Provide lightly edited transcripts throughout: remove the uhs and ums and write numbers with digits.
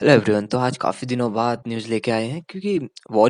Hello everyone. तो आज काफी दिनों बाद न्यूज लेके आए हैं क्योंकि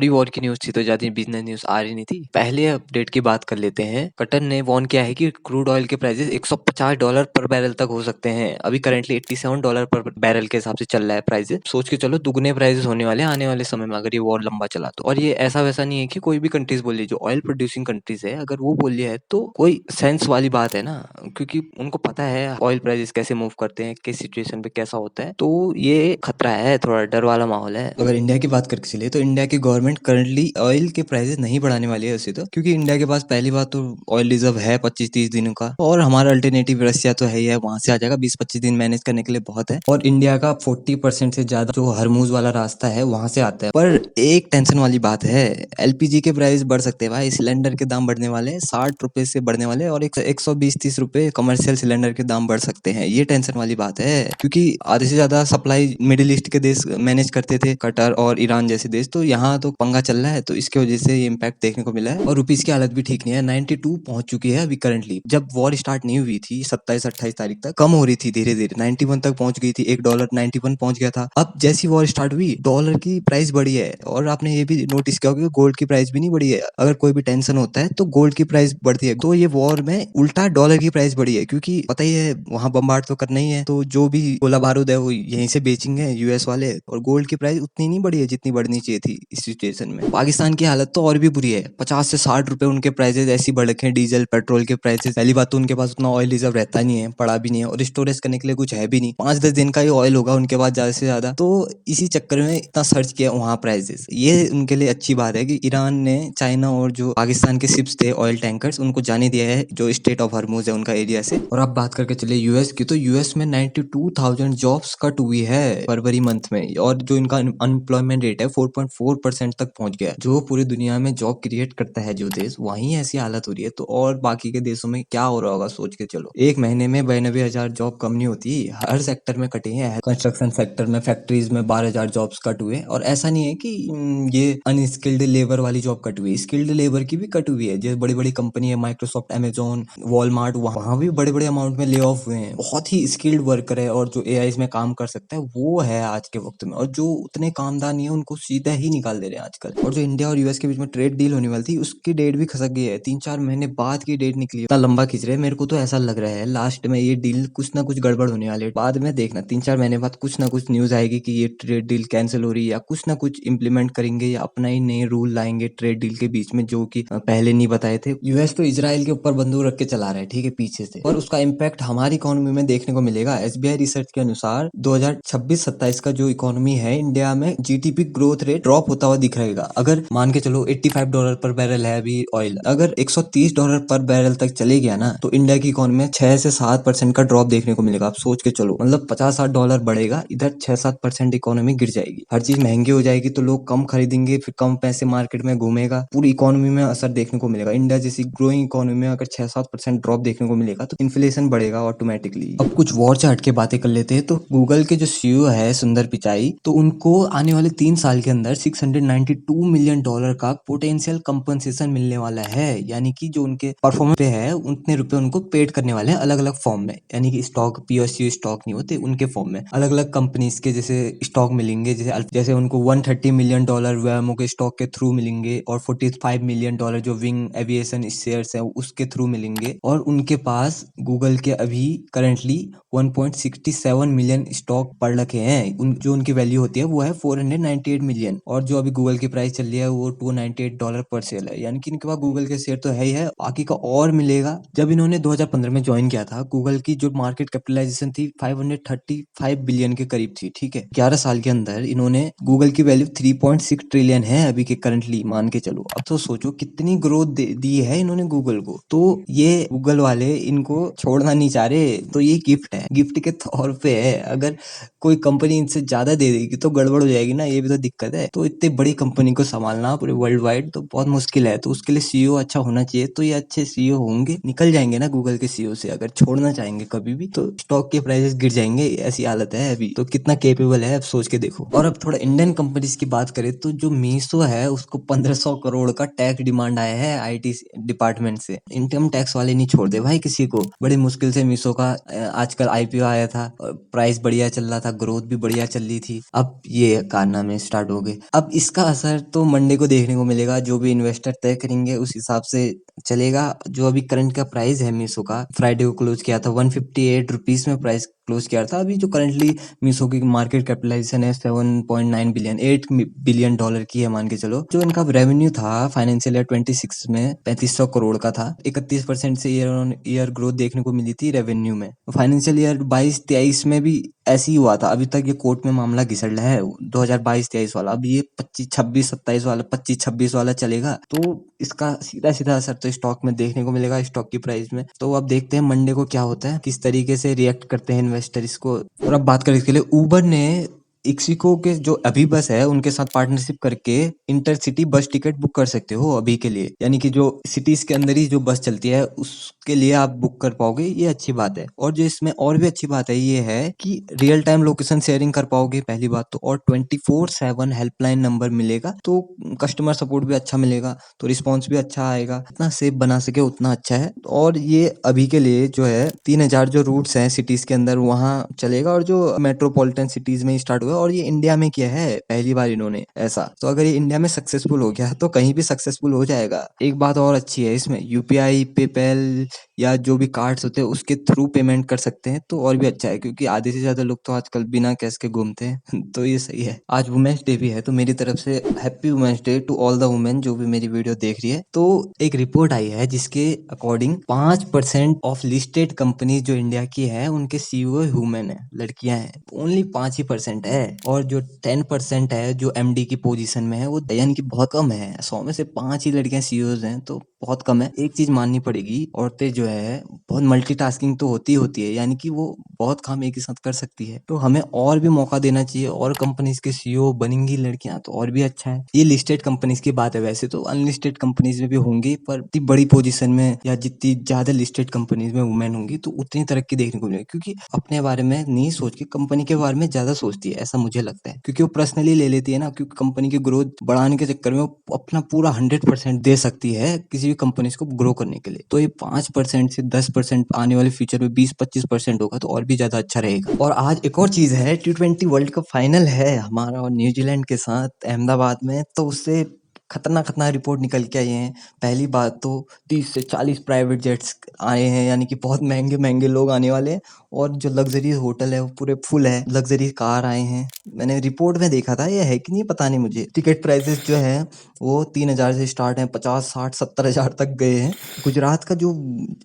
वॉर की न्यूज थी तो ज्यादा बिजनेस न्यूज आ रही नहीं थी। पहले अपडेट की बात कर लेते हैं। कटर ने वार्न किया है कि क्रूड ऑयल के प्राइसेस $150 पर बैरल तक हो सकते हैं। अभी करंटली $87 पर बैरल के हिसाब से चल रहा है प्राइसेस। सोच के चलो दुगने प्राइसेस होने वाले हैं आने वाले समय में अगर ये वॉर लंबा चला तो। और ये ऐसा वैसा नहीं है कि कोई भी कंट्रीज बोली, जो ऑयल प्रोड्यूसिंग कंट्रीज है अगर वो बोली है तो कोई सेंस वाली बात है ना, क्योंकि उनको पता है ऑयल प्राइसेस कैसे मूव करते हैं, किस सिचुएशन पे कैसा होता है। तो ये खतरा है, थोड़ा डर वाला माहौल है। अगर इंडिया की बात करके चले तो इंडिया की गवर्नमेंट करंटली ऑयल के प्राइसेस नहीं बढ़ाने वाली है वैसे तो, क्योंकि इंडिया के पास पहली बात तो ऑयल रिजर्व है 25-30 दिनों का, और हमारा अल्टरनेटिव रशिया तो है ही है, वहां से आ जाएगा। 20-25 दिन मैनेज करने के लिए बहुत है। और इंडिया का 40% से ज्यादा जो हरमुज वाला रास्ता है वहां से आता है। पर एक टेंशन वाली बात है, एलपीजी के प्राइस बढ़ सकते हैं भाई। सिलेंडर के दाम बढ़ने वाले हैं, 60 रुपए से बढ़ने वाले हैं, और 120-130 रुपए कमर्शियल सिलेंडर के दाम बढ़ सकते हैं। ये टेंशन वाली बात है, क्योंकि आधे से ज्यादा सप्लाई मिडिल ईस्ट के देश मैनेज करते थे, कतर और ईरान जैसे देश। तो यहाँ तो पंगा चल रहा है, तो इसके वजह से ये इम्पैक्ट देखने को मिला है। और रुपीज की हालत भी ठीक नहीं है, 92 पहुंच चुकी है अभी करंटली। जब वॉर स्टार्ट नहीं हुई थी 27-28 तारीख तक कम हो रही थी, धीरे धीरे 91 तक पहुंच गई थी। $1 91 पहुंच गया था। अब जैसी वॉर स्टार्ट हुई डॉलर की प्राइस बढ़ी है। और आपने ये भी नोटिस किया होगा गोल्ड की प्राइस भी नहीं बढ़ी है। अगर कोई भी टेंशन होता है तो गोल्ड की प्राइस बढ़ती है। तो ये वॉर में उल्टा डॉलर की प्राइस बढ़ी है, क्योंकि पता ही है वहां बम्बार्ड तो करना ही है, तो जो भी गोला बारूद है वो यहीं से बेचेंगे यूएस वाले। और गोल्ड की प्राइस उतनी नहीं बढ़ी है जितनी बढ़नी चाहिए थी इस सिचुएशन में। पाकिस्तान की हालत तो और भी बुरी है, 50 से 60 रुपए उनके प्राइसेस ऐसी बढ़ रखे हैं। डीजल पेट्रोल के प्राइसेस, पहली बात तो उनके पास उतना ऑयल रिजर्व रहता नहीं है, पड़ा भी नहीं है, और स्टोरेज करने के लिए कुछ है भी नहीं। 5-10 दिन का ही ऑयल होगा उनके पास ज्यादा से ज्यादा। तो इसी चक्कर में इतना सर्च किया वहां प्राइसेस। ये उनके लिए अच्छी बात है कि ईरान ने चाइना और जो पाकिस्तान के शिप्स थे ऑयल टैंकर्स उनको जाने दिया है, जो स्टेट ऑफ हरमुज है उनका एरिया से। और अब बात करके चले यूएस की, तो यूएस में 92,000 जॉब्स कट हुई है फरवरी मंथ में। और जो इनका अनएम्प्लॉयमेंट रेट है 4.4% तक पहुंच गया है। जो पूरी दुनिया में जॉब क्रिएट करता है जो देश, वहीं ऐसी हालत हो रही है, तो और बाकी के देशों में क्या हो रहा होगा सोच के चलो। एक महीने में 92,000 जॉब कम नहीं होती, हर सेक्टर में कटे हैं। कंस्ट्रक्शन सेक्टर में, फैक्ट्रीज में 12,000 जॉब्स कट हुए। और ऐसा नहीं है कि ये अनस्किल्ड लेबर वाली जॉब कट हुई, स्किल्ड लेबर की भी कट हुई है। जो बड़ी बड़ी कंपनी है, माइक्रोसॉफ्ट, अमेजोन, वॉलमार्ट, वहां भी बड़े बड़े अमाउंट में ले ऑफ हुए हैं। बहुत ही स्किल्ड वर्कर है और जो एआई में काम कर सकता है वो है आज के वक्त में। और जो उतने कामदार नहीं है उनको सीधा ही निकाल दे रहे हैं आजकल। और जो इंडिया और यूएस के बीच में ट्रेड डील होने वाली थी उसकी डेट भी खसक गई है, 3-4 महीने बाद की डेट निकली है। इतना लंबा खींच रहे हैं, मेरे को तो ऐसा लग रहा है लास्ट में ये डील कुछ ना कुछ गड़बड़ होने वाली है। बाद में देखना 3-4 महीने बाद कुछ ना कुछ न्यूज आएगी कि ये ट्रेड डील कैंसिल हो रही है, या कुछ ना कुछ इंप्लीमेंट करेंगे, या अपना ही नए रूल लाएंगे ट्रेड डील के बीच में, जो कि पहले नहीं बताए थे। यूएस तो इजराइल के ऊपर बंदूक रख के चला रहा है, ठीक है, पीछे से। और उसका इम्पैक्ट हमारी इकोनॉमी में देखने को मिलेगा। एसबीआई रिसर्च के अनुसार 2026-27 का जो इकोनॉमी है इंडिया में, जीडीपी ग्रोथ रेट ड्रॉप होता हुआ दिख रहेगा। अगर मान के चलो $85 पर बैरल है अभी ऑयल, अगर $130 पर बैरल तक चले गया ना, तो इंडिया की इकोनॉमी में 6 से 7% का ड्रॉप देखने को मिलेगा। आप सोच के चलो, मतलब $50-60 बढ़ेगा, इधर 6-7% इकोनॉमी गिर जाएगी। हर चीज महंगी हो जाएगी तो लोग कम खरीदेंगे, फिर कम पैसे मार्केट में घूमेगा, पूरी इकोनॉमी में असर देखने को मिलेगा। इंडिया जैसी ग्रोइंग इकोनॉमी में अगर 6-7% ड्रॉप देखने को मिलेगा तो इन्फ्लेशन बढ़ेगा ऑटोमेटिकली। अब कुछ वॉर से हटके बातें कर लेते हैं। तो गूगल के जो सीईओ है सुंदर पिचाई, तो उनको आने वाले 3 साल के अंदर $692 मिलियन का पोटेंशियल कंपनसेशन मिलने वाला है। यानी कि जो उनके परफॉर्मेंस पे है उतने रुपए उनको पेड करने वाले हैं अलग अलग फॉर्म में। यानी कि स्टॉक, पीएसयू स्टॉक नहीं होते, उनके फॉर्म में अलग अलग कंपनीज के जैसे स्टॉक मिलेंगे। जैसे उनको $130 मिलियन वेमो के स्टॉक के थ्रू मिलेंगे, और $45 मिलियन जो विंग एविएशन शेयर्स है उसके थ्रू मिलेंगे। और उनके पास गूगल के अभी करंटली 1.67 मिलियन स्टॉक पड़ रखे हैं। जो उनकी वैल्यू होती है वो है 498 मिलियन। और जो अभी गूगल की प्राइस चल रही है वो $298 पर शेयर है। यानी कि इनके पास गूगल के शेयर तो है ही है, बाकी का और मिलेगा। जब इन्होंने 2015 में ज्वाइन किया था, गूगल की जो मार्केट कैपिटलाइजेशन थी 535 बिलियन के करीब थी, ठीक है। 11 साल के अंदर इन्होंने, गूगल की वैल्यू 3.6 ट्रिलियन है अभी के करंटली, मान के चलो। अब तो सोचो कितनी ग्रोथ दी है इन्होंने गूगल को। तो ये गूगल वाले इनको छोड़ना नहीं चाह रहे, तो ये गिफ्ट है, गिफ्ट के तौर पे है। अगर कोई कंपनी इनसे ज्यादा दे देगी तो गड़बड़ हो जाएगी ना, ये भी तो दिक्कत है। तो इतनी बड़ी कंपनी को संभालना पूरे वर्ल्ड वाइड तो बहुत मुश्किल है। तो उसके लिए सीईओ अच्छा होना चाहिए। तो ये अच्छे सीईओ होंगे, निकल जाएंगे ना गूगल के सीईओ से अगर छोड़ना चाहेंगे कभी भी, तो स्टॉक के प्राइसेस गिर जाएंगे, ऐसी हालत है अभी। तो कितना केपेबल है अब सोच के देखो। और अब थोड़ा इंडियन कंपनीज की बात करें तो जो मीशो है उसको 1500 करोड़ का टैक्स डिमांड आया है आईटी डिपार्टमेंट से। इनकम टैक्स वाले नहीं छोड़ दे भाई किसी को। बड़ी मुश्किल से मीशो का आजकल आईपीओ आया था, प्राइस बढ़िया चल रहा था, ग्रोथ भी बढ़िया बढ़िया चल रही थी, अब ये कारनामे स्टार्ट हो गए। अब इसका असर तो मंडे को देखने को मिलेगा, जो भी इन्वेस्टर तय करेंगे उस हिसाब से चलेगा। जो अभी करंट का प्राइस है मीशो का, फ्राइडे को क्लोज किया था 158 रुपीज में प्राइस क्लोज किया था। अभी जो करंटली मीशो की मार्केट कैपिटलाइजेशन है 7.9 बिलियन, $8 बिलियन की है मान के चलो। जो इनका रेवेन्यू था फाइनेंशियल ईयर 26 में 3500 करोड़ का था, 31% से ईयर ऑन ईयर ग्रोथ देखने को मिली थी रेवेन्यू में। फाइनेंशियल ईयर 22-23 में भी ऐसे ही हुआ था। अभी तक ये कोर्ट में मामला घिसड़ रहा है 2022-23 वाला, अब ये 25-26-27 वाला 25-26 वाला चलेगा, तो इसका सीधा सीधा असर तो स्टॉक में देखने को मिलेगा, स्टॉक की प्राइस में। तो अब देखते हैं मंडे को क्या होता है, किस तरीके से रिएक्ट करते हैं इन्वेस्टर इसको। और अब बात करें इसके लिए, उबर ने इक्सिको के जो अभी बस है उनके साथ पार्टनरशिप करके इंटरसिटी बस टिकट बुक कर सकते हो अभी के लिए, यानी कि जो सिटीज के अंदर ही जो बस चलती है उसके लिए आप बुक कर पाओगे, ये अच्छी बात है। और जो इसमें और भी अच्छी बात है ये है कि रियल टाइम लोकेशन शेयरिंग कर पाओगे पहली बात तो, और 24/7 हेल्पलाइन नंबर मिलेगा, तो कस्टमर सपोर्ट भी अच्छा मिलेगा, तो रिस्पॉन्स भी अच्छा आएगा। जितना सेफ बना सके उतना अच्छा है। और ये अभी के लिए जो है 3000 जो रूट्स हैं सिटीज के अंदर वहाँ चलेगा, और जो मेट्रोपॉलिटन सिटीज में स्टार्ट हुआ, और ये इंडिया में किया है पहली बार इन्होंने ऐसा। तो अगर ये इंडिया में सक्सेसफुल हो गया तो कहीं भी सक्सेसफुल हो जाएगा। एक बात और अच्छी है इसमें, यूपीआई, पेपैल या जो भी कार्ड्स होते हैं उसके थ्रू पेमेंट कर सकते हैं, तो और भी अच्छा है, क्योंकि आधे से ज्यादा लोग तो आजकल बिना कैश के घूमते हैं तो ये सही है। आज वुमेन्स डे भी है, तो मेरी तरफ से happy women's day to all the women जो भी मेरी वीडियो देख रही है। तो एक रिपोर्ट आई है जिसके अकॉर्डिंग 5% ऑफ लिस्टेड कंपनी जो इंडिया की है उनके सीईओ वुमेन है, लड़कियां हैं। ओनली 5% है। और जो 10% है जो एमडी की पोजीशन में है वो यानी कि बहुत कम है। 100 में से 5 ही लड़कियां सीईओज हैं, तो बहुत कम है। एक चीज माननी पड़ेगी, औरतें जो है बहुत मल्टीटास्किंग तो होती है, यानी कि वो बहुत काम एक ही साथ कर सकती है। तो हमें और भी मौका देना चाहिए, और कंपनीज के सीईओ बनेंगी लड़कियां तो और भी अच्छा है। ये लिस्टेड कंपनीज की बात है, वैसे तो अनलिस्टेड कंपनीज में भी होंगी, पर इतनी बड़ी पोजीशन में या जितनी ज्यादा लिस्टेड कंपनीज में वुमेन होंगी तो उतनी तरक्की देखने को मिलेगी, क्योंकि अपने बारे में नहीं सोच के कंपनी के बारे में ज्यादा सोचती है, ऐसा मुझे लगता है। क्योंकि वो पर्सनली ले लेती है ना, क्योंकि कंपनी की ग्रोथ बढ़ाने के चक्कर में वो अपना पूरा 100% दे सकती है किसी भी कंपनी को ग्रो करने के लिए। तो ये 5% से 10% आने वाले फ्यूचर में 20-25% होगा, तो और भी ज्यादा अच्छा रहेगा। और आज एक और चीज है, T20 वर्ल्ड कप फाइनल है हमारा और न्यूजीलैंड के साथ अहमदाबाद में, तो उससे खतरनाक खतरनाक रिपोर्ट निकल के आई हैं। पहली बात तो 30 से 40 प्राइवेट जेट्स आए हैं, यानी कि बहुत महंगे महंगे लोग आने वाले हैं, और जो लग्जरी होटल है वो पूरे फुल है, लग्जरी कार आए हैं। मैंने रिपोर्ट में देखा था, ये है कि नहीं पता नहीं मुझे। टिकट प्राइसेस जो है वो 3000 से स्टार्ट हैं, 50, 60, 70 हजार तक गए हैं। गुजरात का जो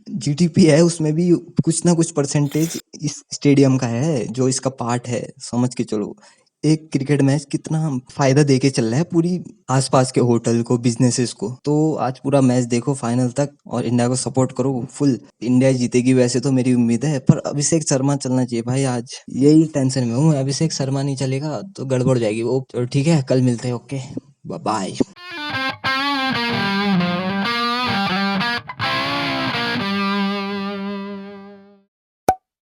जीडीपी है उसमें भी कुछ ना कुछ परसेंटेज इस स्टेडियम का है, जो इसका पार्ट है, समझ के चलो। एक क्रिकेट मैच कितना फायदा देके चल रहा है पूरी आसपास के होटल को, बिजनेसेस को। तो आज पूरा मैच देखो फाइनल तक, और इंडिया को सपोर्ट करो फुल। इंडिया जीतेगी वैसे तो मेरी उम्मीद है, पर अभिषेक शर्मा चलना चाहिए भाई। आज यही टेंशन में हूँ, अभिषेक शर्मा नहीं चलेगा तो गड़बड़ हो जाएगी वो। तो ठीक है, कल मिलते हैं। Okay, bye.